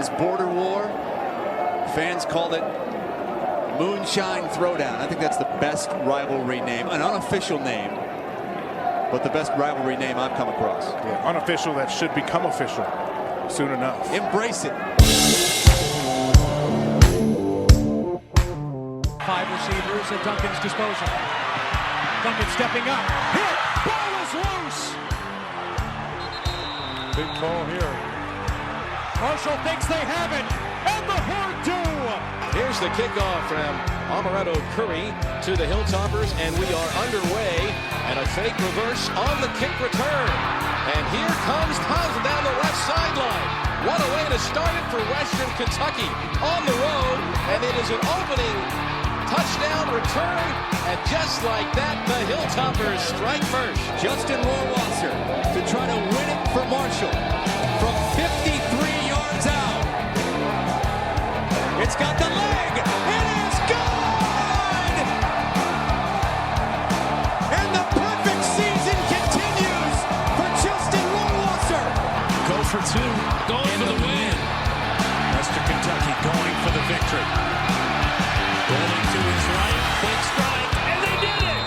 this border war. Fans called it Moonshine Throwdown. I think that's the best rivalry name, an unofficial name, but the best rivalry name I've come across. Yeah, unofficial that should become official soon enough. Embrace it. 5 receivers at Duncan's disposal. Duncan stepping up. Hit! Ball is loose! Big call here. Marshall thinks they have it, and the Herd do! Here's the kickoff from Amaretto Curry to the Hilltoppers, and we are underway, and a fake reverse on the kick return. And here comes Townsend down the left sideline. What a way to start it for Western Kentucky on the road, and it is an opening touchdown return, and just like that, the Hilltoppers strike first. Justin Rohrwasser to try to win it for Marshall from 53 yards out. It's got the leg. It is good! And the perfect season continues for Justin Rohrwasser. Goes for 2. Going for the win. Western Kentucky going for the victory. Rolling to his right, quick strike, and they did it!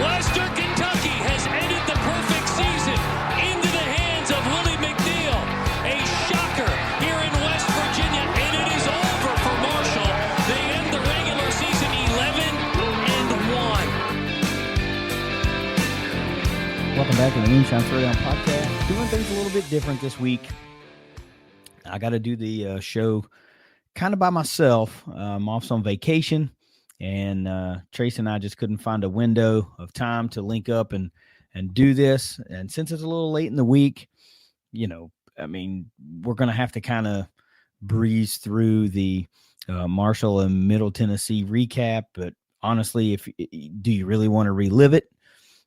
Western Kentucky has ended the perfect season into the hands of Willie McNeil. A shocker here in West Virginia, and it is over for Marshall. They end the regular season 11-1. Welcome back to the Moonshine Throwdown podcast. Doing things a little bit different this week. I got to do the show kind of by myself. I'm off on vacation, and Trace and I just couldn't find a window of time to link up and do this. And since it's a little late in the week, we're going to have to kind of breeze through the Marshall and Middle Tennessee recap. But honestly, do you really want to relive it?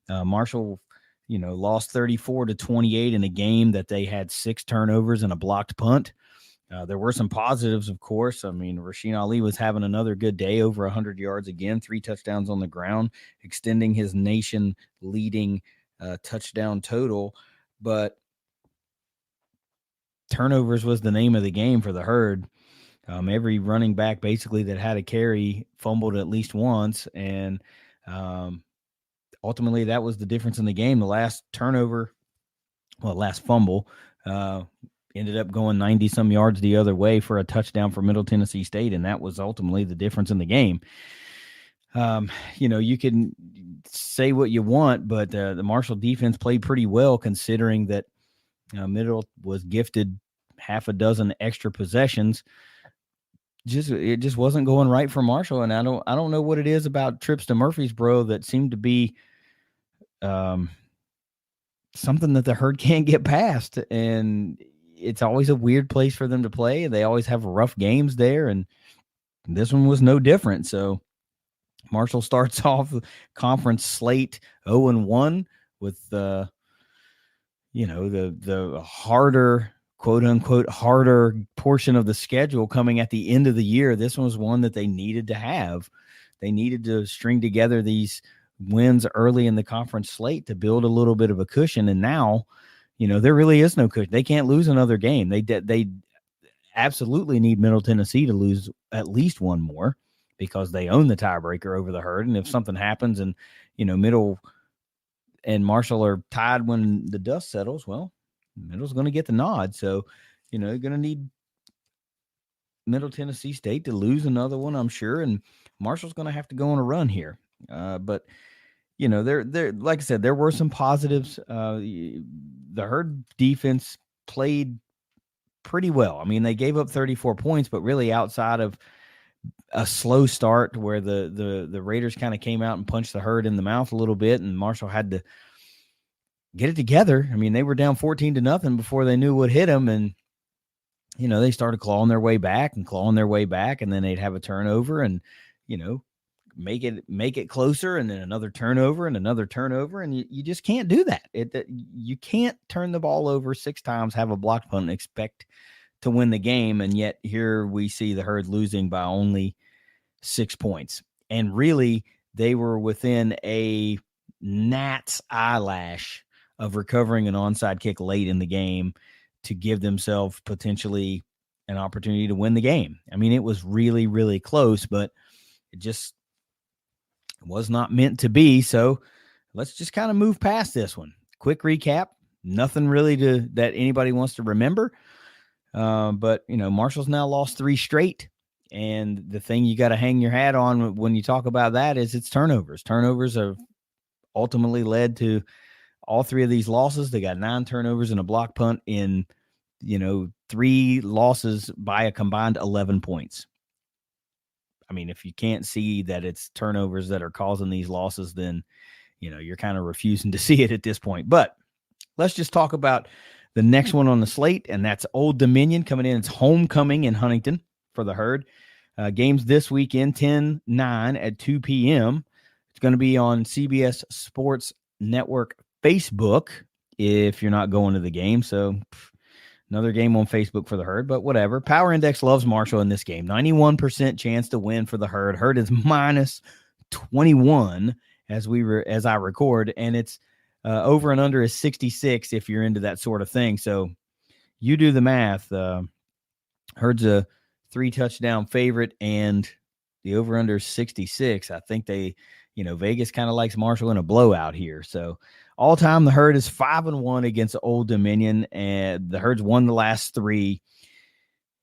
Marshall, lost 34-28 in a game that they had 6 turnovers and a blocked punt. There were some positives, of course. Rasheen Ali was having another good day, over 100 yards again, 3 touchdowns on the ground, extending his nation-leading touchdown total. But turnovers was the name of the game for the Herd. Every running back basically that had a carry fumbled at least once, and ultimately that was the difference in the game. The last fumble, ended up going 90-some yards the other way for a touchdown for Middle Tennessee State, and that was ultimately the difference in the game. You can say what you want, but the Marshall defense played pretty well, considering that Middle was gifted half a dozen extra possessions. It just wasn't going right for Marshall, and I don't know what it is about trips to Murfreesboro that seem to be something that the Herd can't get past, and it's always a weird place for them to play. They always have rough games there, and this one was no different. So Marshall starts off the conference slate 0-1 with the harder, quote unquote, harder portion of the schedule coming at the end of the year. This one was one that they needed to have. They needed to string together these wins early in the conference slate to build a little bit of a cushion. And now, there really is no cushion. They can't lose another game. They absolutely need Middle Tennessee to lose at least one more, because they own the tiebreaker over the Herd. And if something happens and, Middle and Marshall are tied when the dust settles, well, Middle's going to get the nod. So, they're going to need Middle Tennessee State to lose another one, I'm sure. And Marshall's going to have to go on a run here. But there, like I said, there were some positives. The Herd defense played pretty well. They gave up 34 points, but really outside of a slow start where the Raiders kind of came out and punched the Herd in the mouth a little bit, and Marshall had to get it together. They were down 14-0 before they knew what hit them, and they started clawing their way back, and then they'd have a turnover and make it closer, and then another turnover, and you just can't do that. You can't turn the ball over 6 times, have a blocked punt, and expect to win the game. And yet here we see the Herd losing by only 6 points. And really, they were within a gnat's eyelash of recovering an onside kick late in the game to give themselves potentially an opportunity to win the game. I mean, it was really, really close, but it just was not meant to be. So let's just kind of move past this one. Quick recap. Nothing really that anybody wants to remember. But, Marshall's now lost 3 straight. And the thing you got to hang your hat on when you talk about that is it's turnovers. Turnovers have ultimately led to all 3 of these losses. They got 9 turnovers and a block punt in, 3 losses by a combined 11 points. I mean, if you can't see that it's turnovers that are causing these losses, then, you're kind of refusing to see it at this point. But let's just talk about the next one on the slate, and that's Old Dominion coming in. It's homecoming in Huntington for the Herd. Games this weekend, 10-9 at 2 p.m. It's going to be on CBS Sports Network Facebook if you're not going to the game. So another game on Facebook for the Herd, but whatever. Power Index loves Marshall in this game. 91% chance to win for the Herd. Herd is minus 21 as I record, and it's over and under is 66 if you're into that sort of thing. So you do the math. Herd's a 3-touchdown favorite, and the over under is 66. I think Vegas kind of likes Marshall in a blowout here. So all time, the Herd is 5-1 against Old Dominion, and the Herd's won the last 3,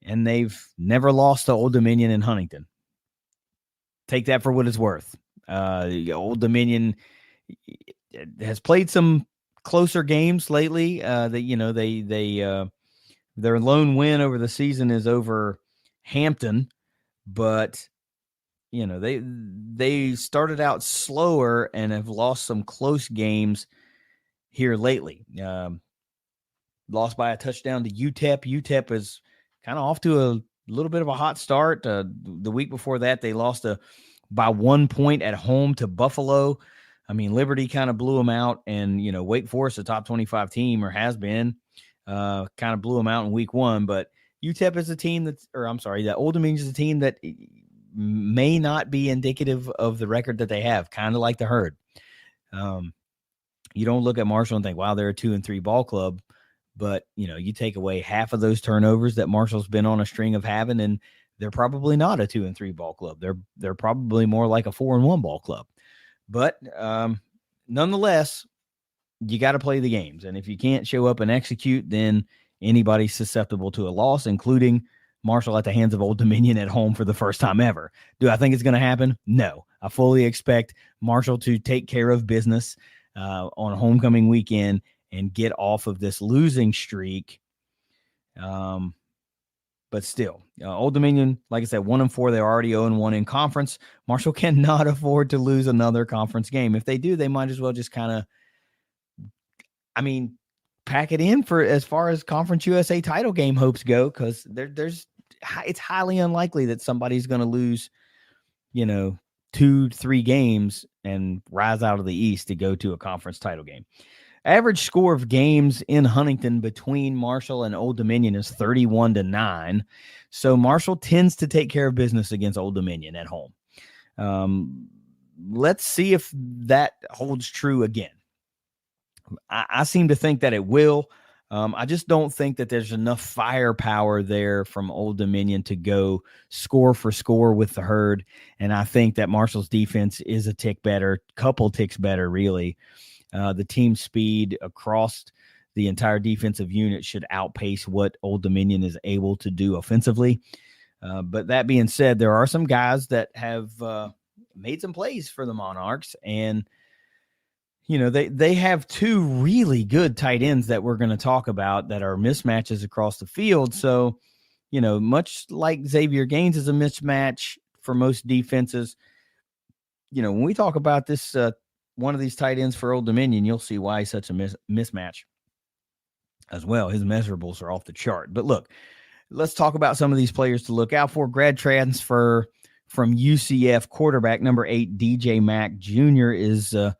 and they've never lost to Old Dominion in Huntington. Take that for what it's worth. Old Dominion has played some closer games lately. Their lone win over the season is over Hampton, but they started out slower and have lost some close games here lately. Lost by a touchdown to UTEP. UTEP is kind of off to a little bit of a hot start. The week before that, they lost by 1 point at home to Buffalo. I mean, Liberty kind of blew them out, and, Wake Forest, a top 25 team, or has been, kind of blew them out in week 1. But UTEP is a team that Old Dominion is a team that may not be indicative of the record that they have, kind of like the Herd. You don't look at Marshall and think, wow, they're a 2-3 ball club. But, you take away half of those turnovers that Marshall's been on a string of having, and they're probably not a 2-3 ball club. They're probably more like a 4-1 ball club. But nonetheless, you got to play the games. And if you can't show up and execute, then anybody's susceptible to a loss, including Marshall at the hands of Old Dominion at home for the first time ever. Do I think it's going to happen? No. I fully expect Marshall to take care of business on homecoming weekend and get off of this losing streak. But still, Old Dominion, like I said, 1-4. They're already 0-1 in conference. Marshall cannot afford to lose another conference game. If they do, they might as well just kind of, pack it in for as far as Conference USA title game hopes go, because it's highly unlikely that somebody's going to lose, 2-3 games and rise out of the East to go to a conference title game. Average score of games in Huntington between Marshall and Old Dominion is 31-9. So Marshall tends to take care of business against Old Dominion at home. Let's see if that holds true again. I seem to think that it will. I just don't think that there's enough firepower there from Old Dominion to go score for score with the Herd. And I think that Marshall's defense is a tick better, couple ticks better, really. The team speed across the entire defensive unit should outpace what Old Dominion is able to do offensively. But that being said, there are some guys that have made some plays for the Monarchs, and they have 2 really good tight ends that we're going to talk about that are mismatches across the field. So, much like Xavier Gaines is a mismatch for most defenses, when we talk about this, one of these tight ends for Old Dominion, you'll see why he's such a mismatch as well. His measurables are off the chart. But look, let's talk about some of these players to look out for. Grad transfer from UCF quarterback number 8, DJ Mack Jr. is the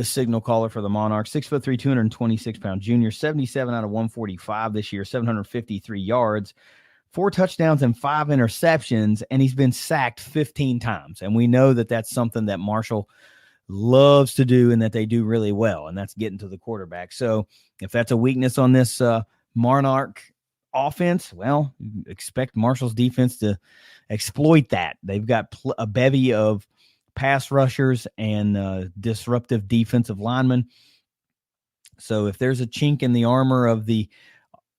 signal caller for the Monarchs. 6'3", 226-pound junior, 77 out of 145 this year, 753 yards, 4 touchdowns and 5 interceptions, and he's been sacked 15 times. And we know that that's something that Marshall loves to do and that they do really well, and that's getting to the quarterback. So if that's a weakness on this Monarch offense, well, expect Marshall's defense to exploit that. They've got a bevy of pass rushers and disruptive defensive linemen. So if there's a chink in the armor of the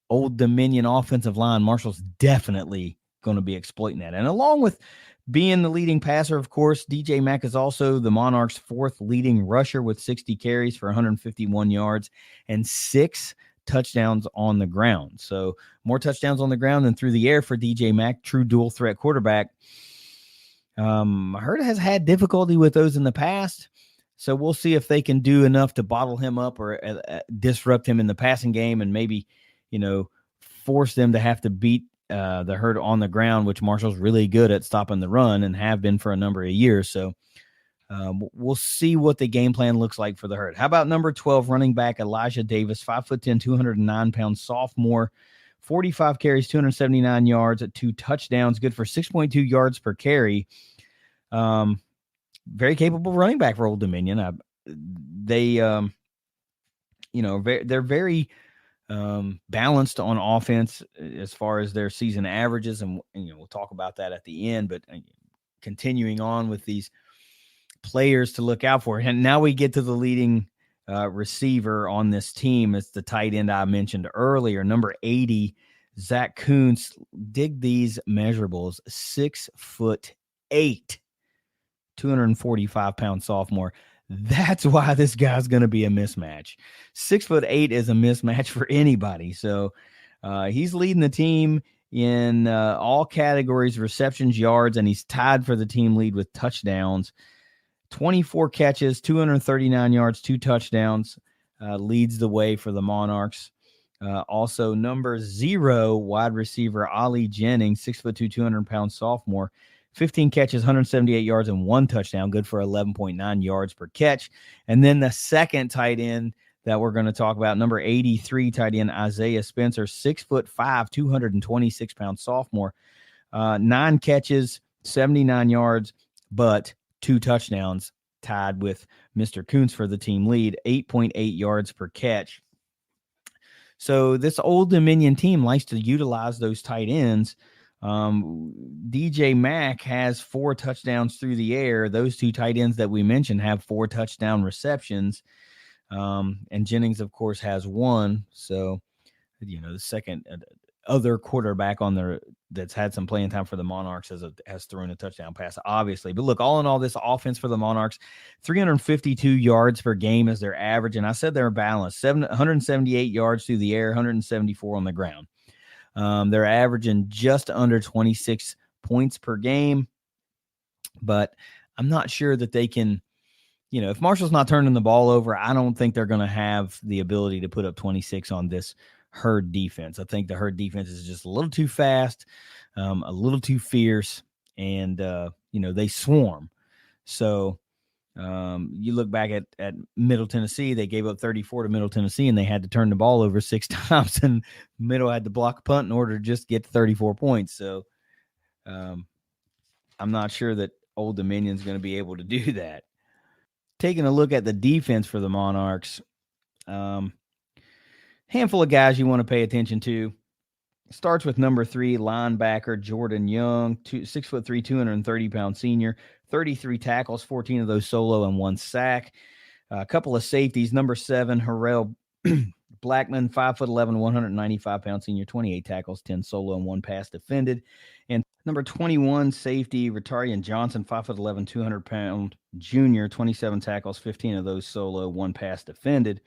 Old Dominion offensive line, Marshall's definitely going to be exploiting that. And along with being the leading passer, of course, DJ Mack is also the Monarchs' fourth leading rusher with 60 carries for 151 yards and 6 touchdowns on the ground. So more touchdowns on the ground than through the air for DJ Mack, true dual threat quarterback. I heard has had difficulty with those in the past. So we'll see if they can do enough to bottle him up or disrupt him in the passing game and maybe, force them to have to beat the Herd on the ground, which Marshall's really good at stopping the run and have been for a number of years. So we'll see what the game plan looks like for the Herd. How about number 12 running back Elijah Davis, 5'10", 209-pound sophomore, 45 carries, 279 yards at 2 touchdowns, good for 6.2 yards per carry. Very capable running back for Old Dominion. They're very balanced on offense as far as their season averages, and we'll talk about that at the end. But continuing on with these players to look out for, and now we get to the leading receiver on this team. It's the tight end I mentioned earlier, number 80, Zac Coons. Dig these measurables: 6'8", 245-pound sophomore. That's why this guy's going to be a mismatch. 6'8" is a mismatch for anybody. So he's leading the team in all categories, receptions, yards, and he's tied for the team lead with touchdowns. 24 catches, 239 yards, 2 touchdowns, leads the way for the Monarchs. Also, number 0, wide receiver Ollie Jennings, 6'2", 200-pound sophomore, 15 catches, 178 yards, and 1 touchdown, good for 11.9 yards per catch. And then the second tight end that we're going to talk about, number 83 tight end Isaiah Spencer, 6'5", 226-pound sophomore, 9 catches, 79 yards, but 2 touchdowns, tied with Mr. Coons for the team lead, 8.8 yards per catch. So this Old Dominion team likes to utilize those tight ends. DJ Mack has 4 touchdowns through the air. Those 2 tight ends that we mentioned have 4 touchdown receptions. And Jennings, of course, has 1. So, the second other quarterback on that's had some playing time for the Monarchs has thrown a touchdown pass, obviously. But look, all in all, this offense for the Monarchs, 352 yards per game is their average. And I said they're balanced, 178 yards through the air, 174 on the ground. They're averaging just under 26 points per game, but I'm not sure that they can, if Marshall's not turning the ball over, I don't think they're going to have the ability to put up 26 on this Herd defense. I think the Herd defense is just a little too fast, a little too fierce, and, they swarm. So you look back at Middle Tennessee, they gave up 34 to Middle Tennessee, and they had to turn the ball over 6 times, and Middle had to block a punt in order to just get 34 points. So I'm not sure that Old Dominion's going to be able to do that. Taking a look at the defense for the Monarchs, handful of guys you want to pay attention to. Starts with number 3, linebacker Jordan Young, 6'3", 230-pound senior, 33 tackles, 14 of those solo and 1 sack. A couple of safeties, number 7, Harrell Blackman, 5'11", 195-pound senior, 28 tackles, 10 solo and 1 pass defended. And number 21, safety Rotarian Johnson, 5'11", 200-pound junior, 27 tackles, 15 of those solo, 1 pass defended.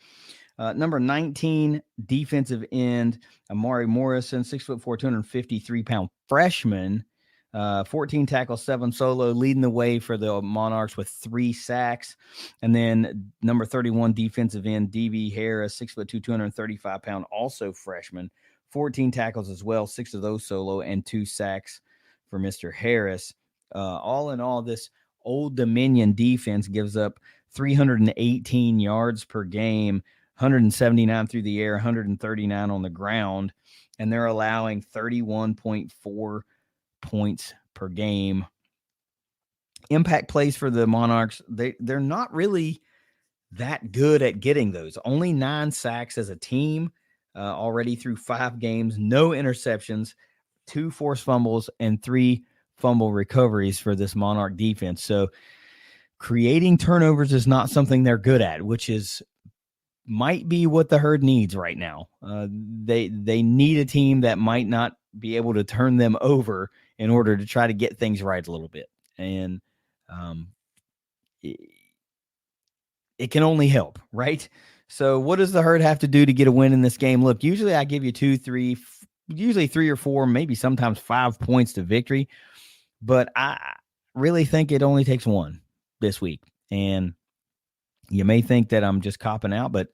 Number 19, defensive end, Amari Morrison, 6'4", 253-pound freshman, 14 tackles, 7 solo, leading the way for the Monarchs with 3 sacks. And then number 31, defensive end, D.B. Harris, 6'2", 235-pound, also freshman, 14 tackles as well, 6 of those solo, and 2 sacks for Mr. Harris. All in all, this Old Dominion defense gives up 318 yards per game, 179 through the air, 139 on the ground, and they're allowing 31.4 points per game. Impact plays for the Monarchs, they're not really that good at getting those. Only 9 sacks as a team. already through 5 games, no interceptions, 2 forced fumbles, and 3 fumble recoveries for this Monarch defense. So creating turnovers is not something they're good at, which might be what the Herd needs right now. They need a team that might not be able to turn them over in order to try to get things right a little bit. And it can only help, right? So what does the Herd have to do to get a win in this game? Look, usually I give you 2, 3, usually 3 or 4, maybe sometimes 5 points to victory. But I really think it only takes 1 this week. And you may think that I'm just copping out, but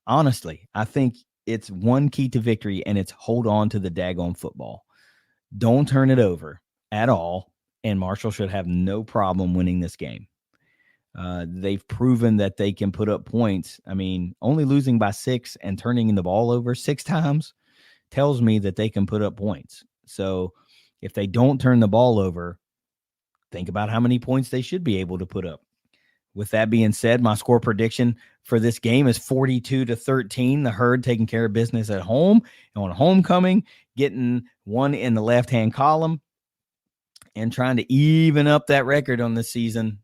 honestly, I think it's 1 key to victory, and it's hold on to the daggone football. Don't turn it over at all, and Marshall should have no problem winning this game. They've proven that they can put up points. I mean, only losing by 6 and turning the ball over 6 times tells me that they can put up points. So if they don't turn the ball over, think about how many points they should be able to put up. With that being said, my score prediction for this game is 42-13. The Herd taking care of business at home on homecoming, getting 1 in the left-hand column, and trying to even up that record on this season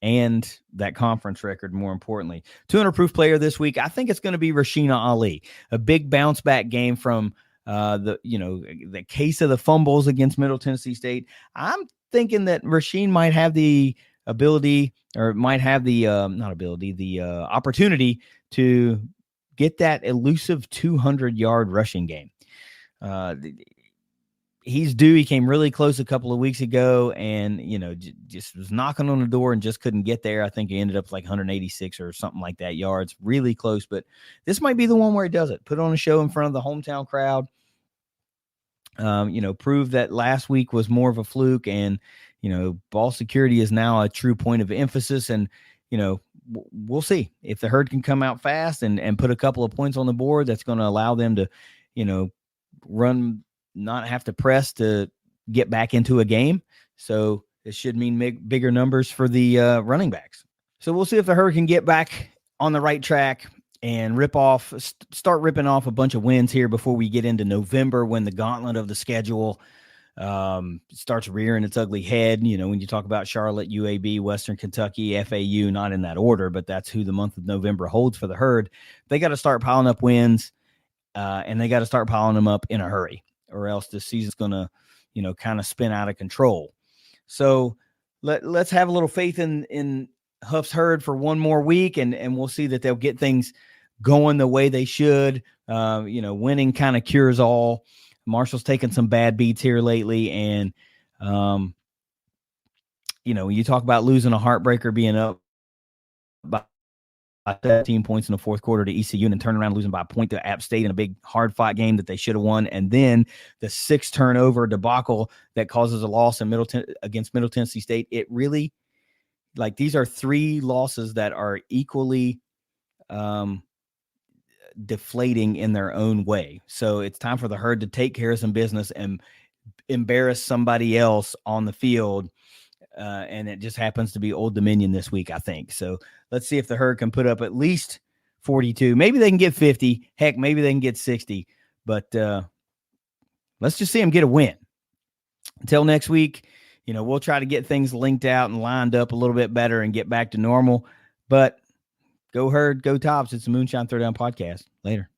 and that conference record, more importantly. 200 proof player this week, I think it's going to be Rashina Ali. A big bounce-back game from the case of the fumbles against Middle Tennessee State. I'm thinking that Rasheen might have the ability, or might have the opportunity to get that elusive 200-yard rushing game. He's due. He came really close a couple of weeks ago, and just was knocking on the door and just couldn't get there. I think he ended up like 186 or something like that yards, really close. But this might be the one where he does it. Put on a show in front of the hometown crowd. Prove that last week was more of a fluke, and ball security is now a true point of emphasis. And we'll see if the Herd can come out fast and put a couple of points on the board. That's going to allow them to run, not have to press to get back into a game. So it should mean bigger numbers for the running backs. So we'll see if the Herd can get back on the right track and start ripping off a bunch of wins here before we get into November, when the gauntlet of the schedule starts rearing its ugly head. When you talk about Charlotte, UAB, Western Kentucky, FAU, not in that order, but that's who the month of November holds for the Herd. They got to start piling up wins, and they got to start piling them up in a hurry, or else this season's going to, kind of spin out of control. So let's have a little faith in Huff's Herd for one more week, and we'll see that they'll get things going the way they should. Winning kind of cures all. Marshall's taken some bad beats here lately, and when you talk about losing a heartbreaker, being up by 17 points in the fourth quarter to ECU, and then turning around and losing by a point to App State in a big hard-fought game that they should have won, and then the 6 turnover debacle that causes a loss in against Middle Tennessee State. It really, these are 3 losses that are equally deflating in their own way. So it's time for the Herd to take care of some business and embarrass somebody else on the field. And it just happens to be Old Dominion this week, I think. So let's see if the Herd can put up at least 42. Maybe they can get 50. Heck, maybe they can get 60. But let's just see them get a win. Until next week, we'll try to get things linked out and lined up a little bit better and get back to normal. But go Herd, go Tops. It's the Moonshine Throwdown Podcast. Later.